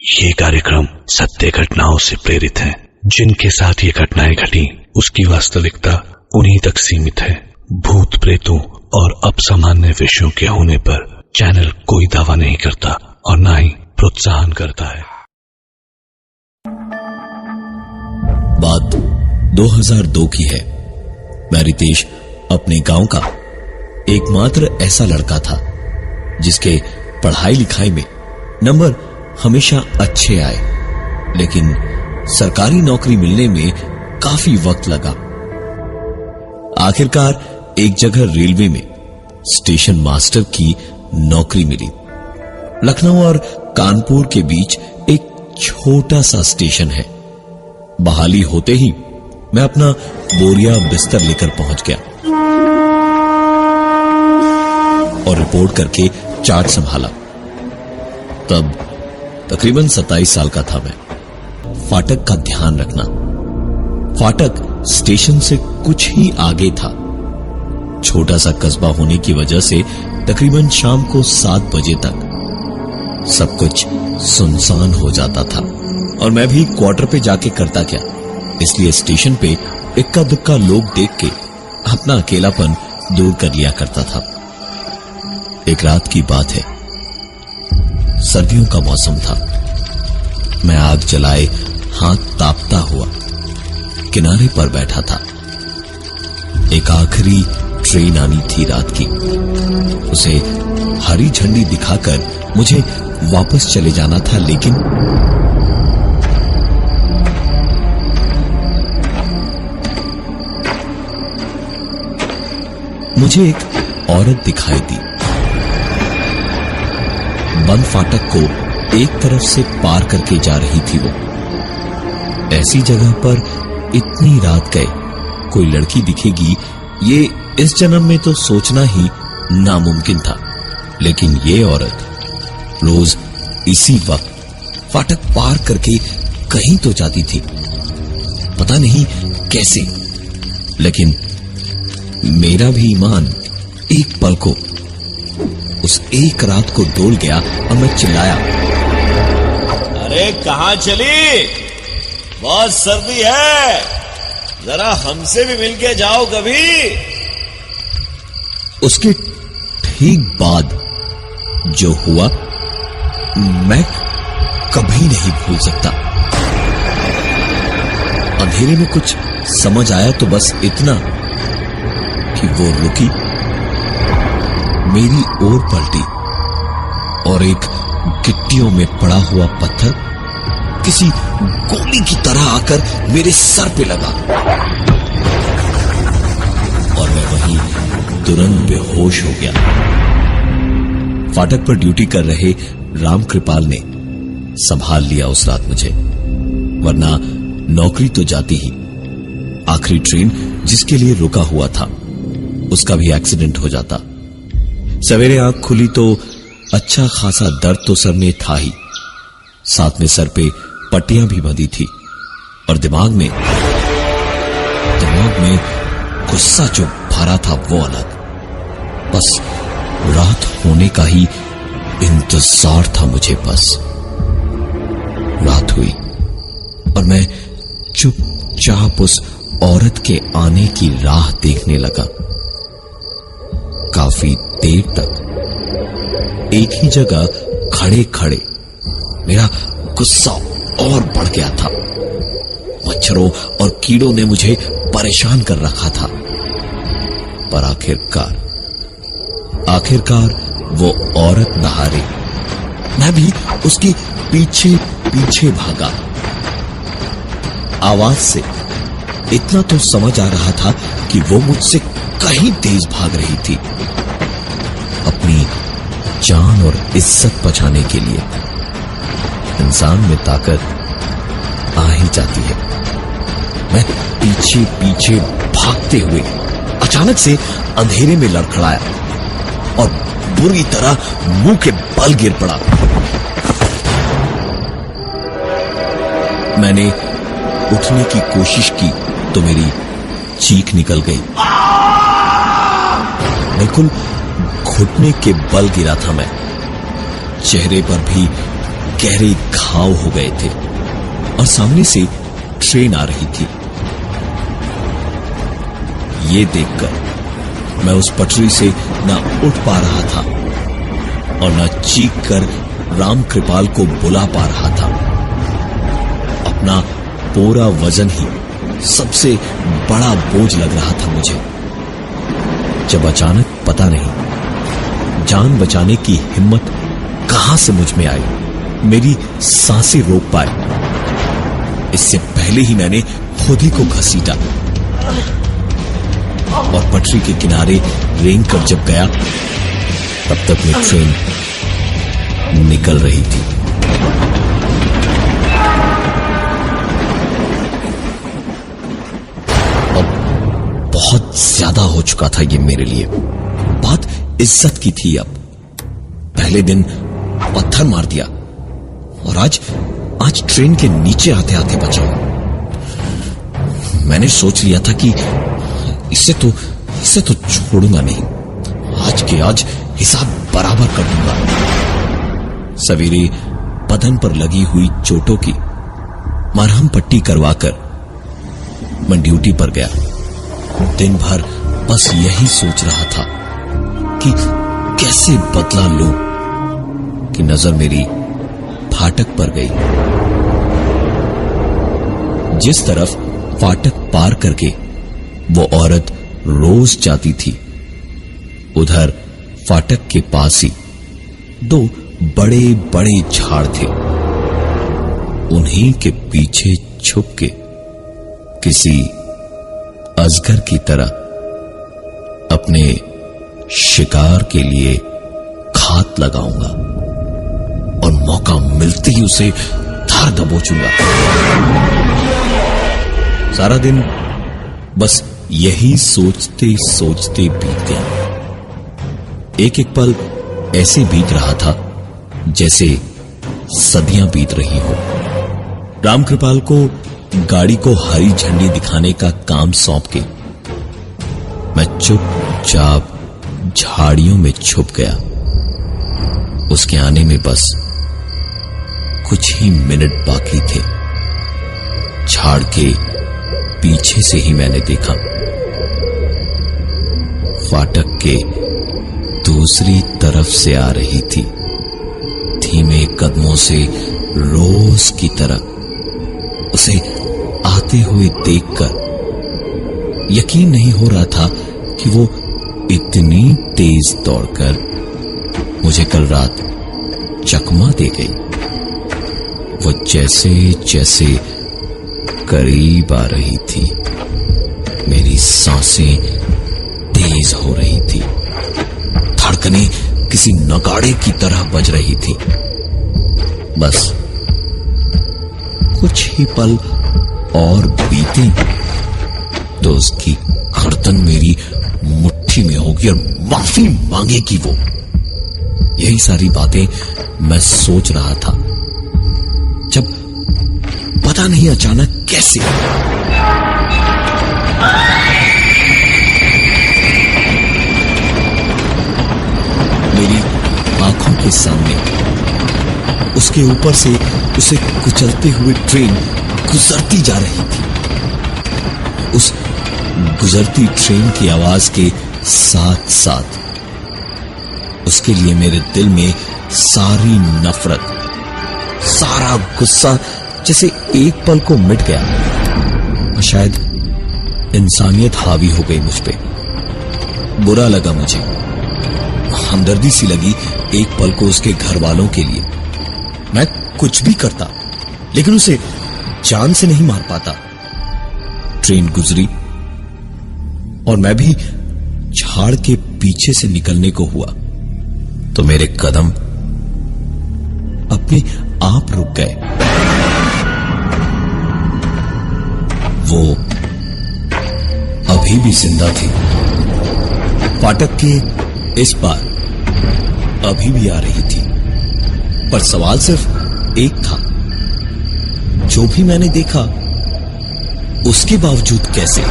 ये कार्यक्रम सत्य घटनाओं से प्रेरित है। जिनके साथ ये घटनाएं घटी उसकी वास्तविकता उन्हीं तक सीमित है। भूत प्रेतों और असामान्य विषयों के होने पर चैनल कोई दावा नहीं करता और ना ही प्रोत्साहन करता है। बात 2002 की है। मैं रितेश अपने गांव का एकमात्र ऐसा लड़का था जिसके पढ़ाई लिखाई में नंबर हमेशा अच्छे आए, लेकिन सरकारी नौकरी मिलने में काफी वक्त लगा। आखिरकार एक जगह रेलवे में स्टेशन मास्टर की नौकरी मिली। लखनऊ और कानपुर के बीच एक छोटा सा स्टेशन है। बहाली होते ही मैं अपना बोरिया बिस्तर लेकर पहुंच गया और रिपोर्ट करके चार्ट संभाला। तब तकरीबन 27 साल का था मैं। फाटक का ध्यान रखना। फाटक स्टेशन से कुछ ही आगे था। छोटा सा कस्बा होने की वजह से तकरीबन शाम को 7 बजे तक सब कुछ सुनसान हो जाता था और मैं भी क्वार्टर पे जाके करता क्या, इसलिए स्टेशन पे इक्का दुक्का लोग देख के अपना अकेलापन दूर कर लिया करता था। एक रात की बात है। सर्दियों का मौसम था। मैं आग जलाए हाथ तापता हुआ किनारे पर बैठा था। एक आखिरी ट्रेन आनी थी रात की। उसे हरी झंडी दिखाकर मुझे वापस चले जाना था, लेकिन मुझे एक औरत दिखाई दी। बंद फाटक को एक तरफ से पार करके जा रही थी वो। ऐसी जगह पर इतनी रात गए कोई लड़की दिखेगी, ये इस जन्म में तो सोचना ही नामुमकिन था। लेकिन ये औरत रोज इसी वक्त फाटक पार करके कहीं तो जाती थी, पता नहीं कैसे। लेकिन मेरा भी ईमान एक पल को उस एक रात को डोल गया और मैं चिल्लाया, अरे कहां चली? बहुत सर्दी है, जरा हमसे भी मिलके जाओ कभी। उसके ठीक बाद जो हुआ मैं कभी नहीं भूल सकता। अंधेरे में कुछ समझ आया तो बस इतना कि वो रुकी, मेरी ओर पलटी और एक गिट्टियों में पड़ा हुआ पत्थर किसी गोली की तरह आकर मेरे सर पे लगा और मैं वहीं तुरंत बेहोश हो गया। फाटक पर ड्यूटी कर रहे राम कृपाल ने संभाल लिया उस रात मुझे, वरना नौकरी तो जाती ही। आखिरी ट्रेन जिसके लिए रुका हुआ था उसका भी एक्सीडेंट हो जाता। सवेरे आंख खुली तो अच्छा खासा दर्द तो सर में था ही, साथ में सर पे पट्टियां भी बंधी थी और दिमाग में गुस्सा जो भरा था वो अलग। बस रात होने का ही इंतजार था मुझे। बस रात हुई और मैं चुपचाप उस औरत के आने की राह देखने लगा। काफी देर तक एक ही जगह खड़े खड़े मेरा गुस्सा और बढ़ गया था। मच्छरों और कीड़ों ने मुझे परेशान कर रखा था, पर आखिरकार वो औरत नहारे। मैं भी उसके पीछे पीछे भागा। आवाज से इतना तो समझ आ रहा था कि वो मुझसे कहीं तेज भाग रही थी, अपनी जान और इज्जत बचाने के लिए। इंसान में ताकत आ ही जाती है। मैं पीछे पीछे भागते हुए अचानक से अंधेरे में लड़खड़ाया और बुरी तरह मुंह के बल गिर पड़ा। मैंने उठने की कोशिश की तो मेरी चीख निकल गई। बिल्कुल घुटने के बल गिरा था मैं। चेहरे पर भी गहरे घाव हो गए थे और सामने से ट्रेन आ रही थी। ये देखकर मैं उस पटरी से ना उठ पा रहा था और ना चीख कर राम कृपाल को बुला पा रहा था। अपना पूरा वजन ही सबसे बड़ा बोझ लग रहा था मुझे, जब अचानक पता नहीं जान बचाने की हिम्मत कहां से मुझ में आई, मेरी सांसें रोक पाए। इससे पहले ही मैंने खुद ही को घसीटा और पटरी के किनारे रेंग कर जब गया, तब तक में ट्रेन निकल रही थी। अब बहुत ज्यादा हो चुका था ये मेरे लिए। बात इज्जत की थी। अब पहले दिन पत्थर मार दिया और आज ट्रेन के नीचे आते आते बचा। मैंने सोच लिया था कि इसे तो छोड़ूंगा नहीं, आज के आज हिसाब बराबर कर दूंगा। सवेरे बदन पर लगी हुई चोटों की मरहम पट्टी करवाकर मैं ड्यूटी पर गया। दिन भर बस यही सोच रहा था कि कैसे बदला लूं कि नजर मेरी फाटक पर गई। जिस तरफ फाटक पार करके वो औरत रोज जाती थी, उधर फाटक के पास ही दो बड़े बड़े झाड़ थे। उन्हीं के पीछे छुप के किसी अजगर की तरह अपने शिकार के लिए घात लगाऊंगा और मौका मिलते ही उसे धार दबोचूंगा। सारा दिन बस यही सोचते सोचते बीत गया। एक एक पल ऐसे बीत रहा था जैसे सदियां बीत रही हो। रामकृपाल को गाड़ी को हरी झंडी दिखाने का काम सौंप के मैं चुपचाप झाड़ियों में छुप गया। उसके आने में बस कुछ ही मिनट बाकी थे। झाड़ के पीछे से ही मैंने देखा फाटक के दूसरी तरफ से आ रही थी, धीमे कदमों से रोज की तरह। उसे आते हुए देखकर यकीन नहीं हो रहा था कि वो इतनी तेज दौड़कर मुझे कल रात चकमा दे गई। वो जैसे जैसे करीब आ रही थी, मेरी सांसें तेज हो रही थी, धड़कनें किसी नगाड़े की तरह बज रही थी। बस कुछ ही पल और बीते तो उसकी गर्दन मेरी मुट्ठी में होगी और माफी मांगेगी वो। यही सारी बातें मैं सोच रहा था जब पता नहीं अचानक कैसे मेरी आंखों के सामने उसके ऊपर से उसे कुचलते हुए ट्रेन गुजरती जा रही थी। उस गुजरती ट्रेन की आवाज के साथ साथ उसके लिए मेरे दिल में सारी नफरत, सारा गुस्सा जैसे एक पल को मिट गया और शायद इंसानियत हावी हो गई मुझ पे। बुरा लगा मुझे, हमदर्दी सी लगी एक पल को उसके घर वालों के लिए। मैं कुछ भी करता लेकिन उसे जान से नहीं मार पाता। ट्रेन गुजरी और मैं भी झाड़ के पीछे से निकलने को हुआ तो मेरे कदम अपने आप रुक गए। वो अभी भी जिंदा थी, फाटक के इस पार अभी भी आ रही थी। पर सवाल सिर्फ एक था, जो भी मैंने देखा उसके बावजूद कैसे?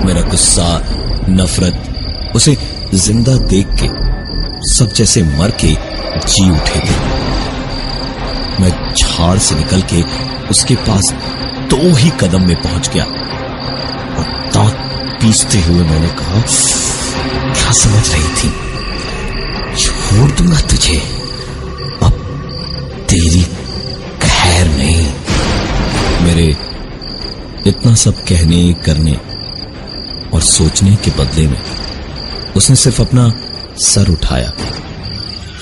मेरा गुस्सा, नफरत उसे जिंदा देख के सब जैसे मर के जी उठे थे। मैं झाड़ से निकल के उसके पास 2 ही कदम में पहुंच गया और दांत पीसते हुए मैंने कहा, क्या समझ रही थी? छोड़ दूंगा तुझे, अब तेरी खैर नहीं। मेरे इतना सब कहने, करने और सोचने के बदले में उसने सिर्फ अपना सर उठाया,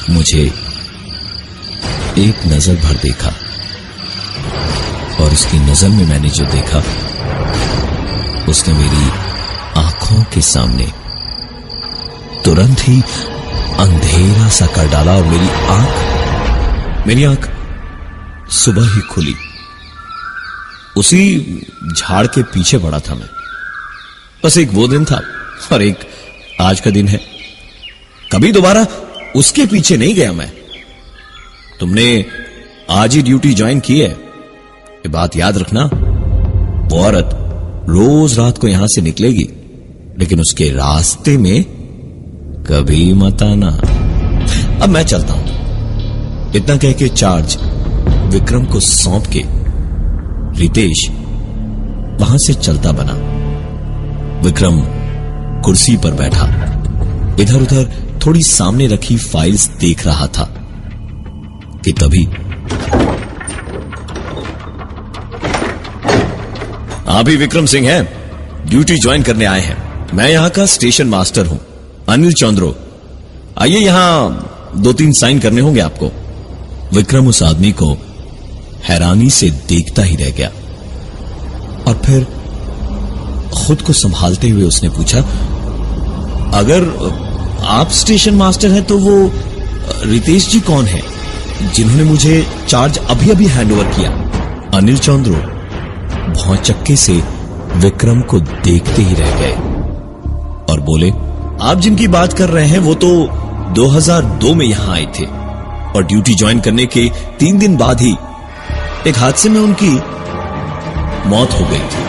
मुझे एक नजर भर देखा और उसकी नजर में मैंने जो देखा, उसने मेरी आंखों के सामने तुरंत ही अंधेरा सा कर डाला और मेरी आंख सुबह ही खुली। उसी झाड़ के पीछे पड़ा था मैं। बस एक वो दिन था और एक आज का दिन है। कभी दोबारा उसके पीछे नहीं गया मैं। तुमने आज ही ड्यूटी ज्वाइन की है, ये बात याद रखना। वो औरत रोज रात को यहां से निकलेगी, लेकिन उसके रास्ते में कभी मत आना। अब मैं चलता हूं। इतना कह के चार्ज विक्रम को सौंप के रितेश वहां से चलता बना। विक्रम कुर्सी पर बैठा इधर उधर थोड़ी सामने रखी फाइल्स देख रहा था कि तभी आप ही विक्रम सिंह हैं? ड्यूटी ज्वाइन करने आए हैं। मैं यहां का स्टेशन मास्टर हूं, अनिल चौंद्रो। आइए, यहां 2-3 साइन करने होंगे आपको। विक्रम उस आदमी को हैरानी से देखता ही रह गया और फिर खुद को संभालते हुए उसने पूछा, अगर आप स्टेशन मास्टर हैं तो वो रितेश जी कौन है जिन्होंने मुझे चार्ज अभी अभी हैंडओवर किया? अनिल चौंद्रो भौचक्के से विक्रम को देखते ही रह गए और बोले, आप जिनकी बात कर रहे हैं वो तो 2002 में यहां आए थे और ड्यूटी ज्वाइन करने के 3 दिन बाद ही एक हादसे में उनकी मौत हो गई थी।